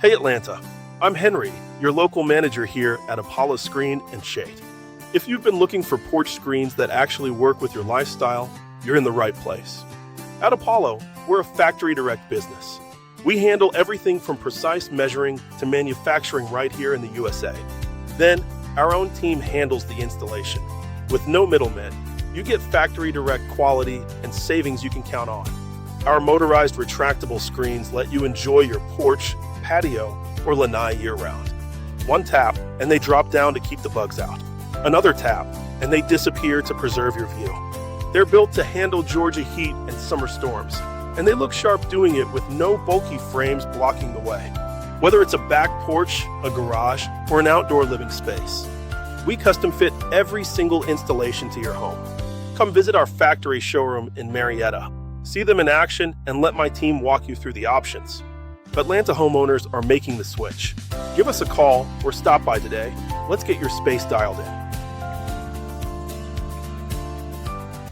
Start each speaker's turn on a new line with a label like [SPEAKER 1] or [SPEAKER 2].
[SPEAKER 1] Hey Atlanta, I'm Henry, your local manager here at Apollo Screen and Shade. If you've been looking for porch screens that actually work with your lifestyle, you're in the right place. At Apollo, we're a factory direct business. We handle everything from precise measuring to manufacturing right here in the USA. Then, our own team handles the installation. With no middlemen, you get factory direct quality and savings you can count on. Our motorized retractable screens let you enjoy your porch, patio, or lanai year-round. One tap, and they drop down to keep the bugs out. Another tap, and they disappear to preserve your view. They're built to handle Georgia heat and summer storms, and they look sharp doing it with no bulky frames blocking the way. Whether it's a back porch, a garage, or an outdoor living space, we custom fit every single installation to your home. Come visit our factory showroom in Marietta. See them in action and let my team walk you through the options. Atlanta homeowners are making the switch. Give us a call or stop by today. Let's get your space dialed in.